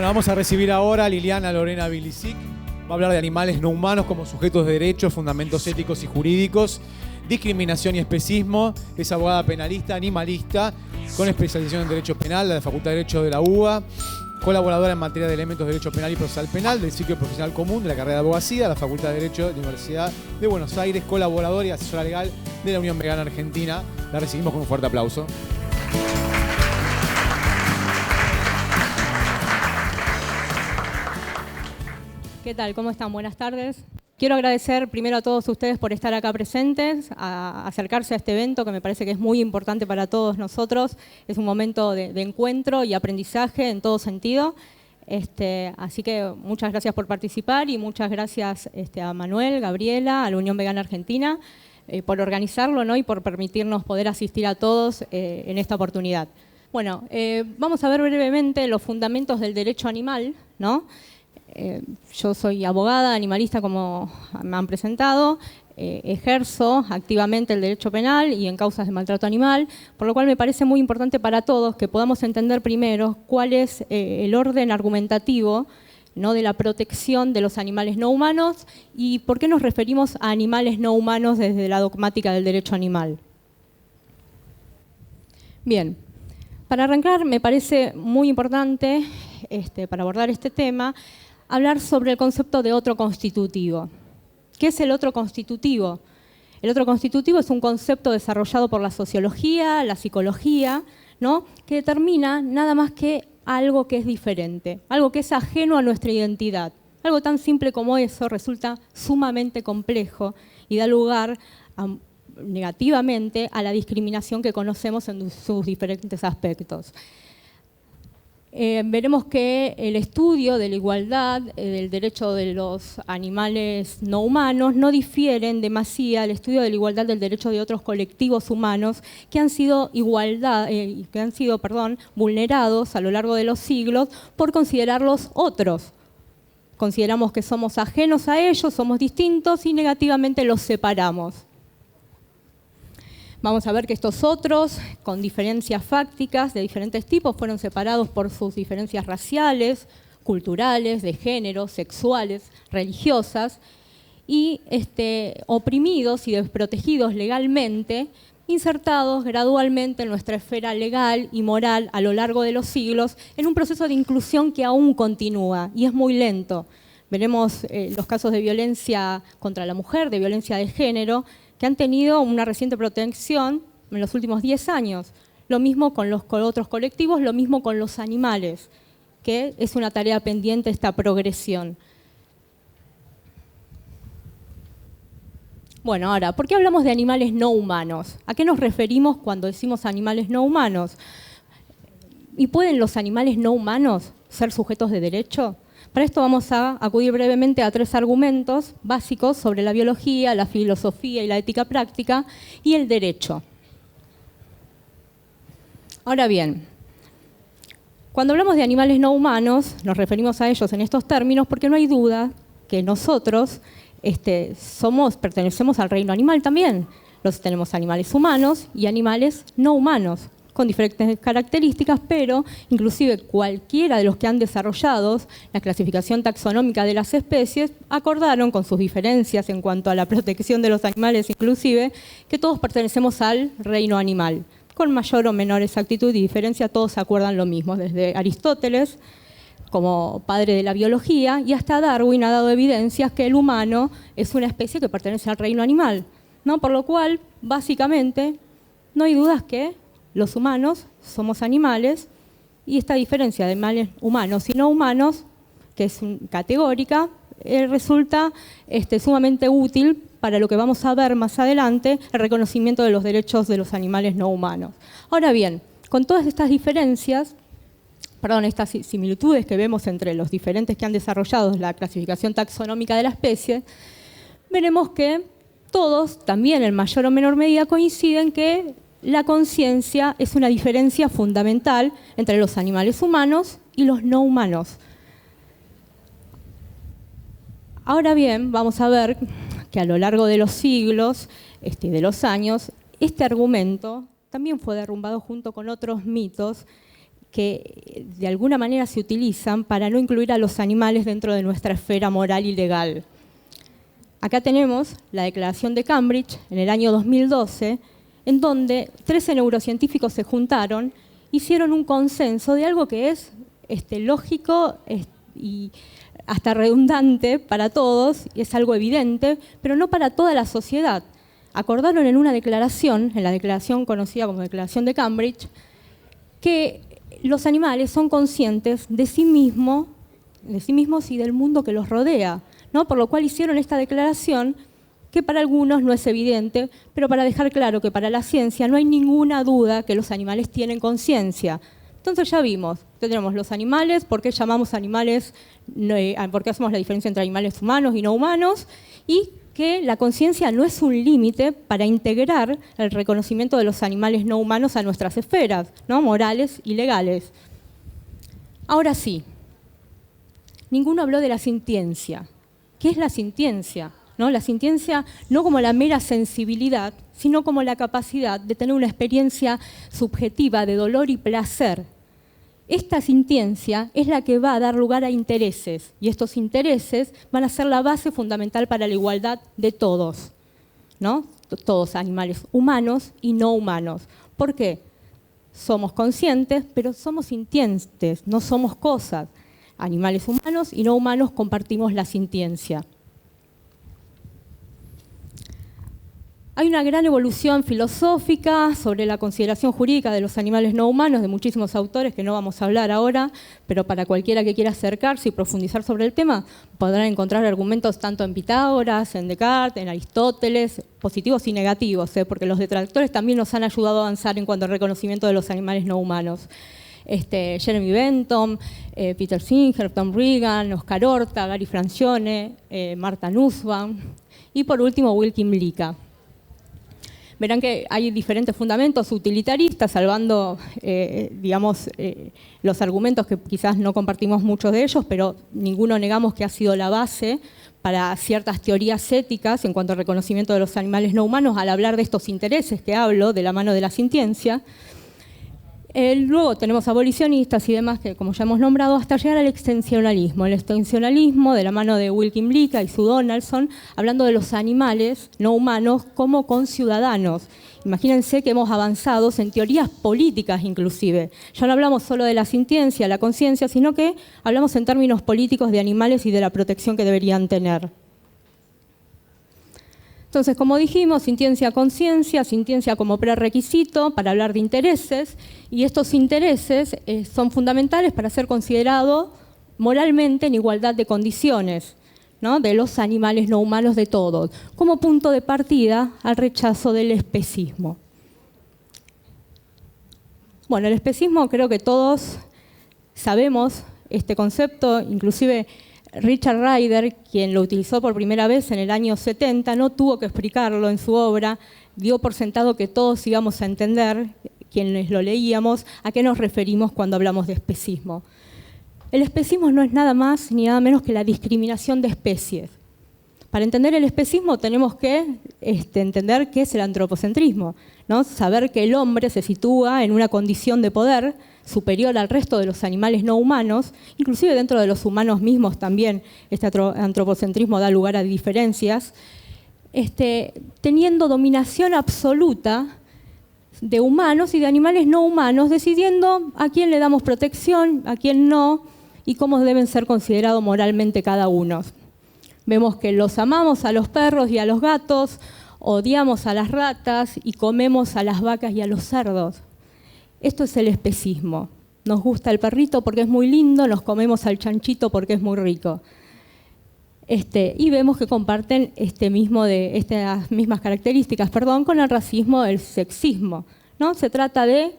Bueno, vamos a recibir ahora a Liliana Lorena Bilicic. Va a hablar de animales no humanos como sujetos de derechos, fundamentos éticos y jurídicos, discriminación y especismo. Es abogada penalista, animalista, con especialización en Derecho Penal de la Facultad de Derecho de la UBA, colaboradora en materia de elementos de Derecho Penal y Procesal Penal del Ciclo Profesional Común de la carrera de Abogacía de la Facultad de Derecho de la Universidad de Buenos Aires, colaboradora y asesora legal de la Unión Vegana Argentina. La recibimos con un fuerte aplauso. ¿Qué tal? ¿Cómo están? Buenas tardes. Quiero agradecer primero a todos ustedes por estar acá presentes, a acercarse a este evento que me parece que es muy importante para todos nosotros. Es un momento de encuentro y aprendizaje en todo sentido. Así que muchas gracias por participar y muchas gracias a Manuel, Gabriela, a la Unión Vegana Argentina por organizarlo, ¿no? Y por permitirnos poder asistir a todos en esta oportunidad. Bueno, vamos a ver brevemente los fundamentos del derecho animal, ¿no? Yo soy abogada, animalista, como me han presentado, ejerzo activamente el derecho penal y en causas de maltrato animal, por lo cual me parece muy importante para todos que podamos entender primero cuál es el orden argumentativo, ¿no?, de la protección de los animales no humanos y por qué nos referimos a animales no humanos desde la dogmática del derecho animal. Bien, para arrancar me parece muy importante, para abordar este tema, hablar sobre el concepto de otro constitutivo. ¿Qué es el otro constitutivo? El otro constitutivo es un concepto desarrollado por la sociología, la psicología, ¿no?, que determina nada más que algo que es diferente, algo que es ajeno a nuestra identidad. Algo tan simple como eso resulta sumamente complejo y da lugar negativamente a la discriminación que conocemos en sus diferentes aspectos. Veremos que el estudio de la igualdad, del derecho de los animales no humanos, no difiere en demasía del estudio de la igualdad del derecho de otros colectivos humanos que han sido, vulnerados a lo largo de los siglos por considerarlos otros. Consideramos que somos ajenos a ellos, somos distintos y negativamente los separamos. Vamos a ver que estos otros, con diferencias fácticas de diferentes tipos, fueron separados por sus diferencias raciales, culturales, de género, sexuales, religiosas, y oprimidos y desprotegidos legalmente, insertados gradualmente en nuestra esfera legal y moral a lo largo de los siglos, en un proceso de inclusión que aún continúa y es muy lento. Veremos los casos de violencia contra la mujer, de violencia de género, que han tenido una reciente protección en los últimos 10 años. Lo mismo con otros colectivos, lo mismo con los animales, que es una tarea pendiente esta progresión. Bueno, ahora, ¿por qué hablamos de animales no humanos? ¿A qué nos referimos cuando decimos animales no humanos? ¿Y pueden los animales no humanos ser sujetos de derecho? Para esto vamos a acudir brevemente a 3 argumentos básicos sobre la biología, la filosofía y la ética práctica y el derecho. Ahora bien, cuando hablamos de animales no humanos, nos referimos a ellos en estos términos porque no hay duda que nosotros pertenecemos al reino animal también. Tenemos animales humanos y animales no humanos, con diferentes características, pero inclusive cualquiera de los que han desarrollado la clasificación taxonómica de las especies acordaron, con sus diferencias en cuanto a la protección de los animales inclusive, que todos pertenecemos al reino animal. Con mayor o menor exactitud y diferencia todos acuerdan lo mismo, desde Aristóteles como padre de la biología y hasta Darwin ha dado evidencias que el humano es una especie que pertenece al reino animal, ¿no? Por lo cual, básicamente, no hay dudas que los humanos somos animales y esta diferencia de animales humanos y no humanos, que es categórica, resulta sumamente útil para lo que vamos a ver más adelante, el reconocimiento de los derechos de los animales no humanos. Ahora bien, con todas estas estas similitudes que vemos entre los diferentes que han desarrollado la clasificación taxonómica de la especie, veremos que todos, también en mayor o menor medida, coinciden que la conciencia es una diferencia fundamental entre los animales humanos y los no humanos. Ahora bien, vamos a ver que a lo largo de los siglos, de los años, este argumento también fue derrumbado junto con otros mitos que de alguna manera se utilizan para no incluir a los animales dentro de nuestra esfera moral y legal. Acá tenemos la Declaración de Cambridge en el año 2012, en donde 13 neurocientíficos se juntaron, hicieron un consenso de algo que es lógico y hasta redundante para todos, y es algo evidente, pero no para toda la sociedad. Acordaron en una declaración, en la declaración conocida como Declaración de Cambridge, que los animales son conscientes de sí mismos y del mundo que los rodea, ¿no? Por lo cual hicieron esta declaración que para algunos no es evidente, pero para dejar claro que para la ciencia no hay ninguna duda que los animales tienen conciencia. Entonces ya vimos, tenemos los animales, por qué llamamos animales, por qué hacemos la diferencia entre animales humanos y no humanos, y que la conciencia no es un límite para integrar el reconocimiento de los animales no humanos a nuestras esferas, ¿no? Morales y legales. Ahora sí, ninguno habló de la sintiencia. ¿Qué es la sintiencia? ¿No? La sintiencia no como la mera sensibilidad, sino como la capacidad de tener una experiencia subjetiva de dolor y placer. Esta sintiencia es la que va a dar lugar a intereses, y estos intereses van a ser la base fundamental para la igualdad de todos, ¿no? Todos animales humanos y no humanos. ¿Por qué? Somos conscientes, pero somos sintientes, no somos cosas. Animales humanos y no humanos compartimos la sintiencia. Hay una gran evolución filosófica sobre la consideración jurídica de los animales no humanos de muchísimos autores que no vamos a hablar ahora, pero para cualquiera que quiera acercarse y profundizar sobre el tema, podrán encontrar argumentos tanto en Pitágoras, en Descartes, en Aristóteles, positivos y negativos, porque los detractores también nos han ayudado a avanzar en cuanto al reconocimiento de los animales no humanos. Jeremy Bentham, Peter Singer, Tom Regan, Oscar Horta, Gary Francione, Martha Nussbaum y por último Wilkin Blica. Verán que hay diferentes fundamentos utilitaristas, salvando los argumentos que quizás no compartimos muchos de ellos, pero ninguno negamos que ha sido la base para ciertas teorías éticas en cuanto al reconocimiento de los animales no humanos al hablar de estos intereses que hablo de la mano de la sintiencia. Luego tenemos abolicionistas y demás, que como ya hemos nombrado, hasta llegar al extensionalismo. El extensionalismo, de la mano de Wilkin Blica y Sue Donaldson, hablando de los animales no humanos como conciudadanos. Imagínense que hemos avanzado en teorías políticas inclusive. Ya no hablamos solo de la sintiencia, la conciencia, sino que hablamos en términos políticos de animales y de la protección que deberían tener. Entonces, como dijimos, sintiencia-conciencia, sintiencia como prerequisito para hablar de intereses, y estos intereses son fundamentales para ser considerados moralmente en igualdad de condiciones, ¿no? De los animales no humanos de todos, como punto de partida al rechazo del especismo. Bueno, el especismo creo que todos sabemos este concepto, inclusive Richard Ryder, quien lo utilizó por primera vez en el año 70, no tuvo que explicarlo en su obra, dio por sentado que todos íbamos a entender, quienes lo leíamos, a qué nos referimos cuando hablamos de especismo. El especismo no es nada más ni nada menos que la discriminación de especies. Para entender el especismo tenemos que entender qué es el antropocentrismo, ¿no? Saber que el hombre se sitúa en una condición de poder superior al resto de los animales no humanos, inclusive dentro de los humanos mismos también este antropocentrismo da lugar a diferencias, teniendo dominación absoluta de humanos y de animales no humanos, decidiendo a quién le damos protección, a quién no, y cómo deben ser considerados moralmente cada uno. Vemos que los amamos a los perros y a los gatos, odiamos a las ratas y comemos a las vacas y a los cerdos. Esto es el especismo. Nos gusta el perrito porque es muy lindo, nos comemos al chanchito porque es muy rico. Y vemos que comparten estas mismas características, con el racismo, el sexismo, ¿no? Se trata de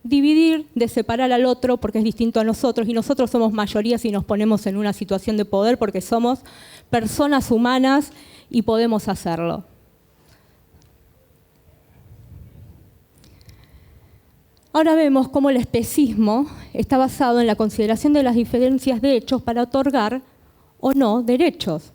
dividir, de separar al otro porque es distinto a nosotros, y nosotros somos mayoría si nos ponemos en una situación de poder porque somos personas humanas y podemos hacerlo. Ahora vemos cómo el especismo está basado en la consideración de las diferencias de hechos para otorgar o no derechos.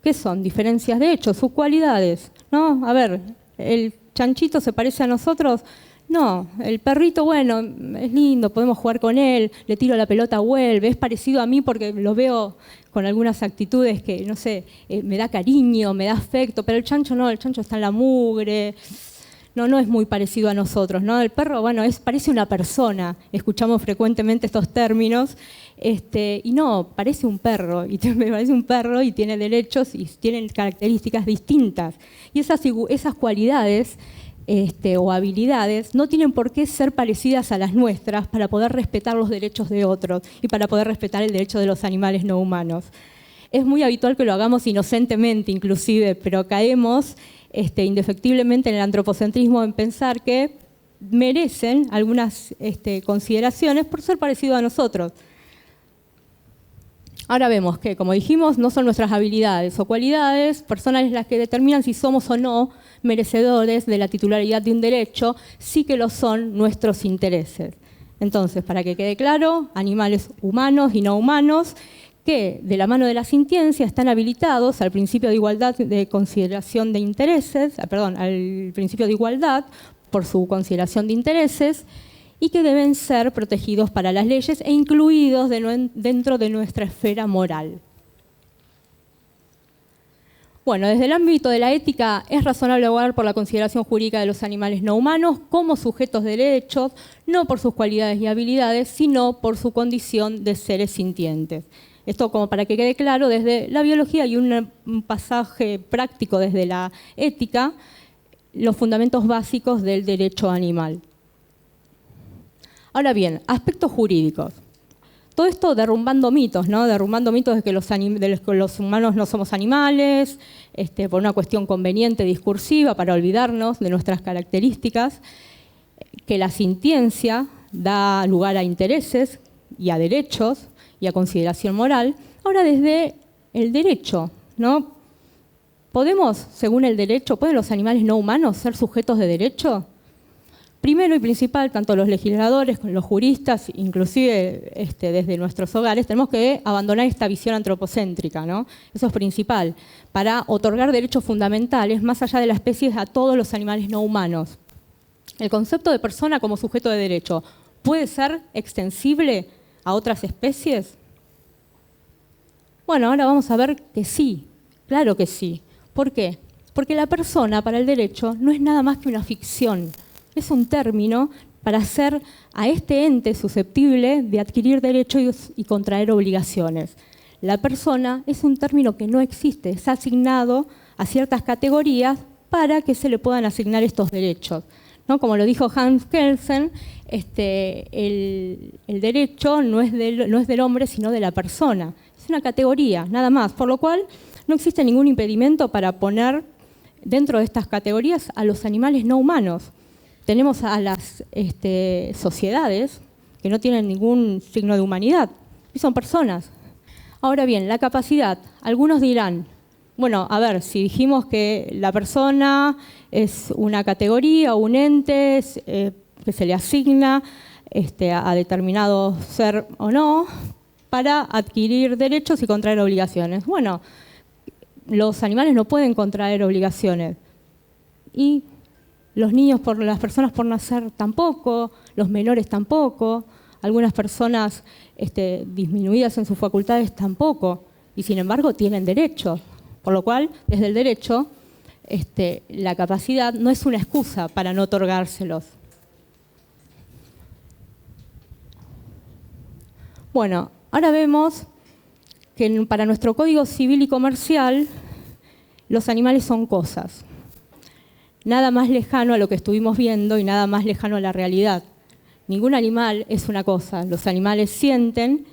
¿Qué son? Diferencias de hechos, sus cualidades, ¿no? A ver, ¿el chanchito se parece a nosotros? No, el perrito, bueno, es lindo, podemos jugar con él, le tiro la pelota, vuelve, es parecido a mí porque lo veo con algunas actitudes que, no sé, me da cariño, me da afecto, pero el chancho no, el chancho está en la mugre, no es muy parecido a nosotros, ¿no? El perro, bueno, parece una persona, escuchamos frecuentemente estos términos, y no, parece un perro, y me parece un perro y tiene derechos y tiene características distintas. Y esas cualidades o habilidades no tienen por qué ser parecidas a las nuestras para poder respetar los derechos de otros y para poder respetar el derecho de los animales no humanos. Es muy habitual que lo hagamos inocentemente inclusive, pero caemos indefectiblemente en el antropocentrismo en pensar que merecen algunas consideraciones por ser parecidos a nosotros. Ahora vemos que, como dijimos, no son nuestras habilidades o cualidades personales las que determinan si somos o no merecedores de la titularidad de un derecho, sí que lo son nuestros intereses. Entonces, para que quede claro, animales humanos y no humanos que, de la mano de la sintiencia, están habilitados al principio de igualdad de consideración de intereses, al principio de igualdad por su consideración de intereses, y que deben ser protegidos para las leyes e incluidos dentro de nuestra esfera moral. Bueno, desde el ámbito de la ética es razonable abogar por la consideración jurídica de los animales no humanos como sujetos de derechos, no por sus cualidades y habilidades, sino por su condición de seres sintientes. Esto como para que quede claro desde la biología y un pasaje práctico desde la ética, los fundamentos básicos del derecho animal. Ahora bien, aspectos jurídicos. Todo esto derrumbando mitos, ¿no? Derrumbando mitos de que los humanos no somos animales, por una cuestión conveniente discursiva para olvidarnos de nuestras características, que la sintiencia da lugar a intereses y a derechos y a consideración moral. Ahora desde el derecho, ¿no? ¿Podemos, según el derecho, pueden los animales no humanos ser sujetos de derecho? Primero y principal, tanto los legisladores como los juristas, inclusive desde nuestros hogares, tenemos que abandonar esta visión antropocéntrica, ¿no? Eso es principal, para otorgar derechos fundamentales más allá de la especie a todos los animales no humanos. El concepto de persona como sujeto de derecho, ¿puede ser extensible a otras especies? Bueno, ahora vamos a ver que sí, claro que sí. ¿Por qué? Porque la persona para el derecho no es nada más que una ficción. Es un término para hacer a este ente susceptible de adquirir derechos y contraer obligaciones. La persona es un término que no existe, es asignado a ciertas categorías para que se le puedan asignar estos derechos, ¿no? Como lo dijo Hans Kelsen, el derecho no es del hombre, sino de la persona. Es una categoría, nada más, por lo cual no existe ningún impedimento para poner dentro de estas categorías a los animales no humanos. Tenemos a las sociedades que no tienen ningún signo de humanidad y son personas. Ahora bien, la capacidad. Algunos dirán, bueno, a ver, si dijimos que la persona es una categoría o un ente que se le asigna a determinado ser o no para adquirir derechos y contraer obligaciones. Bueno, los animales no pueden contraer obligaciones y los niños, las personas por nacer tampoco, los menores tampoco, algunas personas disminuidas en sus facultades tampoco, y sin embargo tienen derechos. Por lo cual, desde el derecho, la capacidad no es una excusa para no otorgárselos. Bueno, ahora vemos que para nuestro Código Civil y Comercial, los animales son cosas. Nada más lejano a lo que estuvimos viendo y nada más lejano a la realidad. Ningún animal es una cosa, los animales sienten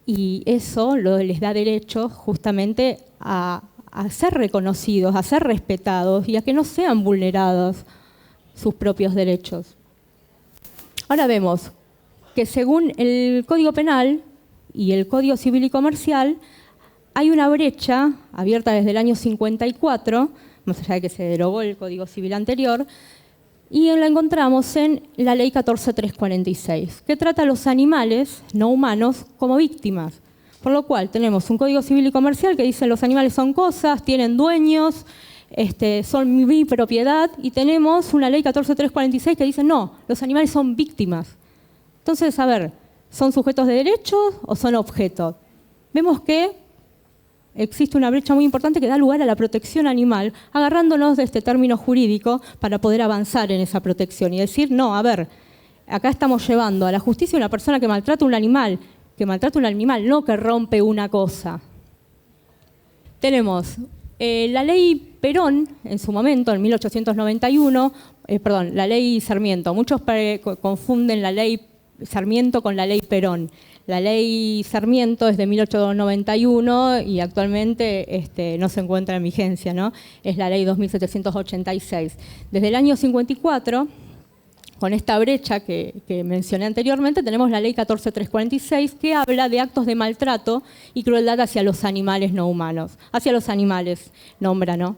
y eso les da derecho justamente a ser reconocidos, a ser respetados y a que no sean vulnerados sus propios derechos. Ahora vemos que según el Código Penal y el Código Civil y Comercial hay una brecha abierta desde el año 54, más allá de que se derogó el Código Civil anterior, y la encontramos en la Ley 14346, que trata a los animales no humanos como víctimas. Por lo cual tenemos un Código Civil y Comercial que dice los animales son cosas, tienen dueños, son mi propiedad, y tenemos una ley 14346 que dice no, los animales son víctimas. Entonces, a ver, ¿son sujetos de derechos o son objetos? Vemos que existe una brecha muy importante que da lugar a la protección animal, agarrándonos de este término jurídico para poder avanzar en esa protección y decir, no, a ver, acá estamos llevando a la justicia una persona que maltrata un animal, no que rompe una cosa. Tenemos la ley Perón, en su momento, en 1891, la ley Sarmiento. Muchos confunden la ley Sarmiento con la ley Perón. La ley Sarmiento es de 1891 y actualmente no se encuentra en vigencia, ¿no? Es la ley 2786. Desde el año 54, con esta brecha que mencioné anteriormente, tenemos la ley 14346 que habla de actos de maltrato y crueldad hacia los animales no humanos. Hacia los animales, nombra, ¿no?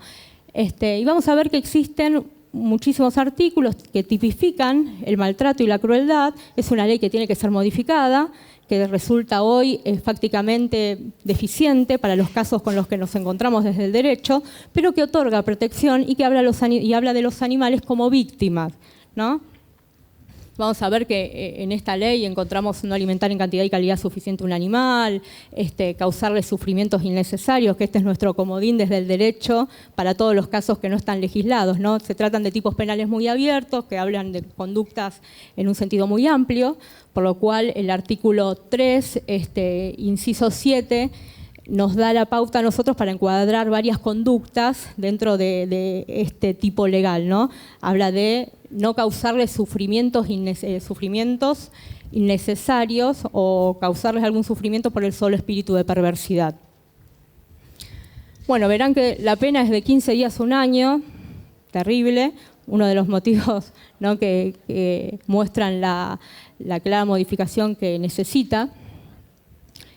Y vamos a ver que existen muchísimos artículos que tipifican el maltrato y la crueldad. Es una ley que tiene que ser modificada, que resulta hoy prácticamente deficiente para los casos con los que nos encontramos desde el derecho, pero que otorga protección y que habla de los animales como víctimas, ¿no? Vamos a ver que en esta ley encontramos no alimentar en cantidad y calidad suficiente un animal, causarle sufrimientos innecesarios, que este es nuestro comodín desde el derecho para todos los casos que no están legislados, ¿no? Se tratan de tipos penales muy abiertos, que hablan de conductas en un sentido muy amplio, por lo cual el artículo 3, inciso 7, nos da la pauta a nosotros para encuadrar varias conductas dentro de este tipo legal, ¿no? Habla de no causarles sufrimientos innecesarios o causarles algún sufrimiento por el solo espíritu de perversidad. Bueno, verán que la pena es de 15 días a un año, terrible, uno de los motivos, ¿no?, que muestran la clara modificación que necesita.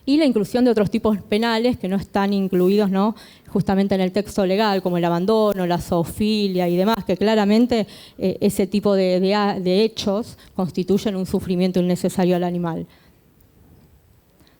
Y la inclusión de otros tipos penales que no están incluidos, ¿no?, justamente en el texto legal, como el abandono, la zoofilia y demás, que claramente ese tipo de hechos constituyen un sufrimiento innecesario al animal.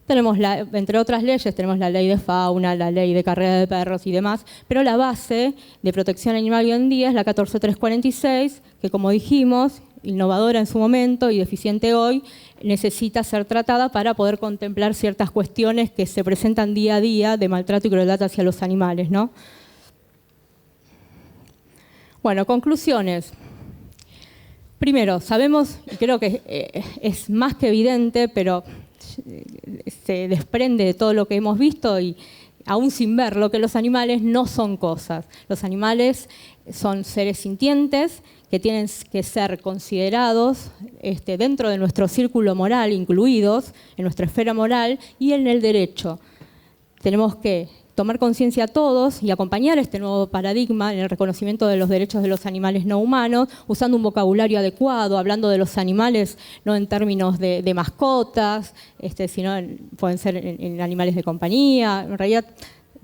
Tenemos, entre otras leyes, tenemos la ley de fauna, la ley de carrera de perros y demás, pero la base de protección animal hoy en día es la 14346, que, como dijimos, innovadora en su momento y deficiente hoy, necesita ser tratada para poder contemplar ciertas cuestiones que se presentan día a día de maltrato y crueldad hacia los animales, ¿no? Bueno, conclusiones. Primero, sabemos, y creo que es más que evidente, pero se desprende de todo lo que hemos visto y aún sin verlo, que los animales no son cosas. Los animales son seres sintientes que tienen que ser considerados dentro de nuestro círculo moral, incluidos en nuestra esfera moral y en el derecho. Tenemos que tomar conciencia todos y acompañar este nuevo paradigma en el reconocimiento de los derechos de los animales no humanos, usando un vocabulario adecuado, hablando de los animales no en términos de mascotas, sino pueden ser en animales de compañía. En realidad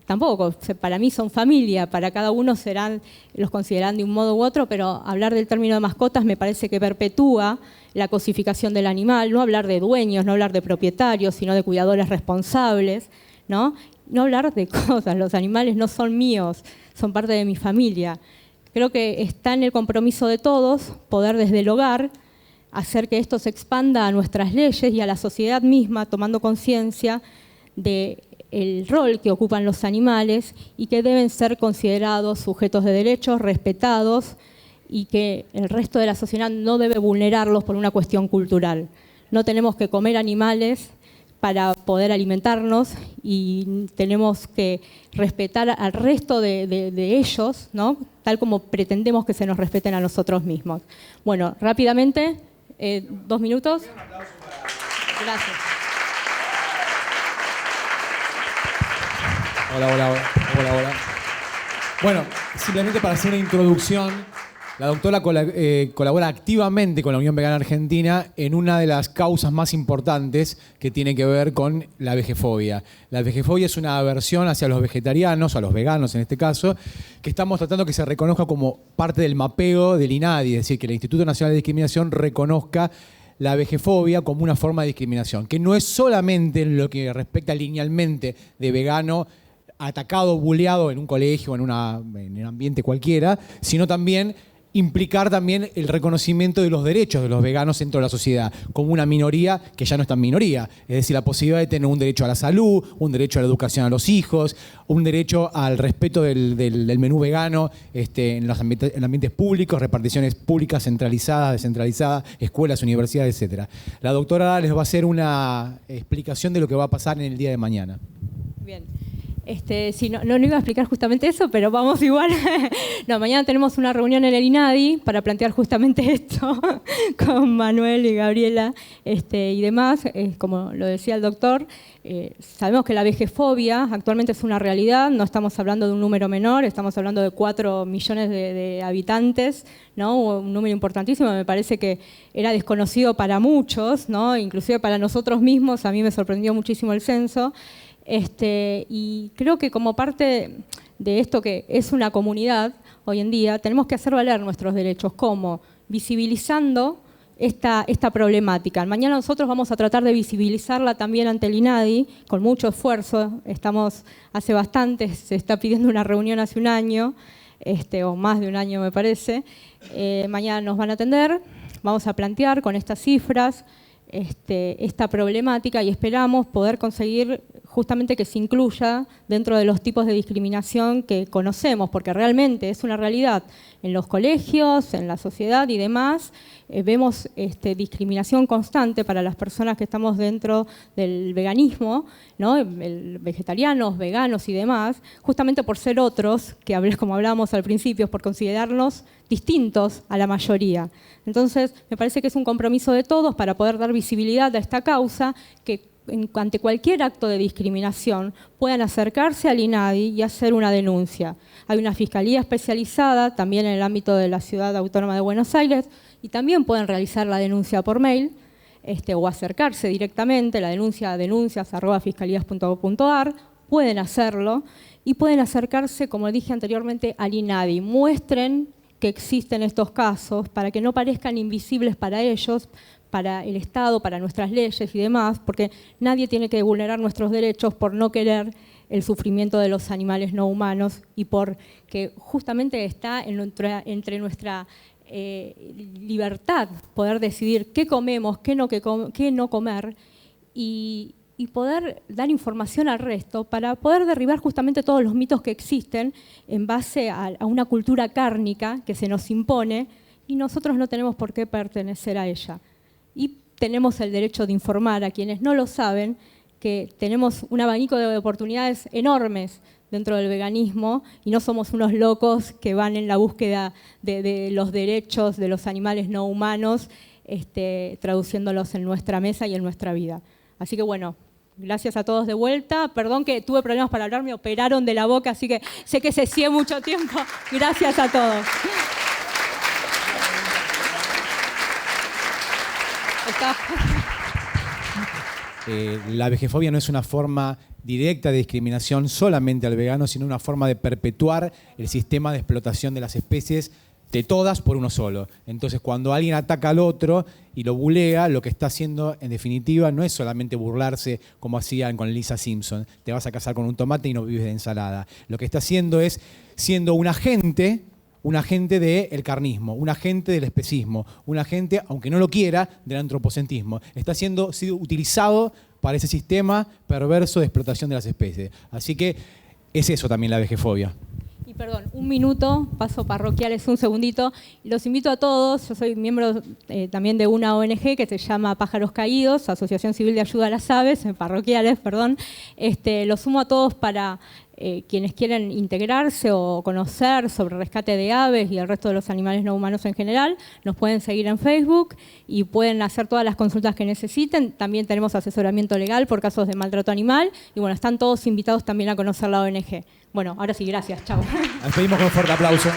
tampoco, para mí son familia, para cada uno los consideran de un modo u otro, pero hablar del término de mascotas me parece que perpetúa la cosificación del animal, no hablar de dueños, no hablar de propietarios, sino de cuidadores responsables, ¿no? No hablar de cosas, los animales no son míos, son parte de mi familia. Creo que está en el compromiso de todos poder desde el hogar hacer que esto se expanda a nuestras leyes y a la sociedad misma, tomando conciencia del rol que ocupan los animales y que deben ser considerados sujetos de derechos, respetados, y que el resto de la sociedad no debe vulnerarlos por una cuestión cultural. No tenemos que comer animales para poder alimentarnos y tenemos que respetar al resto de ellos, ¿no?, tal como pretendemos que se nos respeten a nosotros mismos. Bueno, rápidamente, 2 minutos. Gracias. Hola. Bueno, simplemente para hacer una introducción, la doctora colabora activamente con la Unión Vegana Argentina en una de las causas más importantes que tiene que ver con la vegefobia. La vegefobia es una aversión hacia los vegetarianos, a los veganos en este caso, que estamos tratando que se reconozca como parte del mapeo del INADI, es decir, que el Instituto Nacional de Discriminación reconozca la vegefobia como una forma de discriminación, que no es solamente en lo que respecta linealmente de vegano atacado, buleado en un colegio, en un ambiente cualquiera, sino también implicar también el reconocimiento de los derechos de los veganos dentro de la sociedad, como una minoría que ya no es tan minoría. Es decir, la posibilidad de tener un derecho a la salud, un derecho a la educación a los hijos, un derecho al respeto del menú vegano en los ambientes públicos, reparticiones públicas centralizadas, descentralizadas, escuelas, universidades, etc. La doctora les va a hacer una explicación de lo que va a pasar en el día de mañana. Bien. Sí, no iba a explicar justamente eso, pero vamos igual. No, mañana tenemos una reunión en el INADI para plantear justamente esto con Manuel y Gabriela y demás. Como lo decía el doctor, sabemos que la vejefobia actualmente es una realidad, no estamos hablando de un número menor, estamos hablando de 4 millones de habitantes, ¿no? Un número importantísimo, me parece que era desconocido para muchos, ¿no? Inclusive para nosotros mismos, a mí me sorprendió muchísimo el censo. Y creo que como parte de esto que es una comunidad hoy en día, tenemos que hacer valer nuestros derechos, como visibilizando esta problemática. Mañana nosotros vamos a tratar de visibilizarla también ante el INADI, con mucho esfuerzo. Hace bastante, se está pidiendo una reunión hace un año, o más de un año me parece. Mañana nos van a atender, vamos a plantear con estas cifras esta problemática y esperamos poder conseguir justamente que se incluya dentro de los tipos de discriminación que conocemos, porque realmente es una realidad en los colegios, en la sociedad y demás. Vemos discriminación constante para las personas que estamos dentro del veganismo, ¿no? Vegetarianos, veganos y demás, justamente por ser otros, como hablábamos al principio, por considerarnos distintos a la mayoría. Entonces, me parece que es un compromiso de todos para poder dar visibilidad a esta causa, que ante cualquier acto de discriminación puedan acercarse al INADI y hacer una denuncia. Hay una fiscalía especializada también en el ámbito de la Ciudad Autónoma de Buenos Aires y también pueden realizar la denuncia por mail o acercarse directamente, la denuncia a denuncias@fiscalías.gov.ar, pueden hacerlo y pueden acercarse, como dije anteriormente, al INADI. Muestren que existen estos casos para que no parezcan invisibles para ellos, para el Estado, para nuestras leyes y demás, porque nadie tiene que vulnerar nuestros derechos por no querer el sufrimiento de los animales no humanos y porque justamente está entre nuestra libertad poder decidir qué comemos, qué no comer y poder dar información al resto para poder derribar justamente todos los mitos que existen en base a una cultura cárnica que se nos impone y nosotros no tenemos por qué pertenecer a ella. Y tenemos el derecho de informar a quienes no lo saben que tenemos un abanico de oportunidades enormes dentro del veganismo y no somos unos locos que van en la búsqueda de los derechos de los animales no humanos, traduciéndolos en nuestra mesa y en nuestra vida. Así que bueno, gracias a todos de vuelta. Perdón que tuve problemas para hablar, me operaron de la boca, así que sé que cesé mucho tiempo. Gracias a todos. La vejefobia no es una forma directa de discriminación solamente al vegano, sino una forma de perpetuar el sistema de explotación de las especies de todas por uno solo. Entonces, cuando alguien ataca al otro y lo bulea, lo que está haciendo, en definitiva, no es solamente burlarse como hacían con Lisa Simpson. Te vas a casar con un tomate y no vives de ensalada. Lo que está haciendo es siendo un agente del carnismo, un agente del especismo, un agente, aunque no lo quiera, del antropocentrismo. Está siendo utilizado para ese sistema perverso de explotación de las especies. Así que es eso también la vejefobia. Y perdón, un minuto, paso parroquiales, un segundito. Los invito a todos, yo soy miembro también de una ONG que se llama Pájaros Caídos, Asociación Civil de Ayuda a las Aves, parroquiales, perdón. Los sumo a todos para quienes quieren integrarse o conocer sobre rescate de aves y el resto de los animales no humanos en general. Nos pueden seguir en Facebook y pueden hacer todas las consultas que necesiten. También tenemos asesoramiento legal por casos de maltrato animal. Y bueno, están todos invitados también a conocer la ONG. Bueno, ahora sí, gracias. Chao. Nos pedimos con un fuerte aplauso.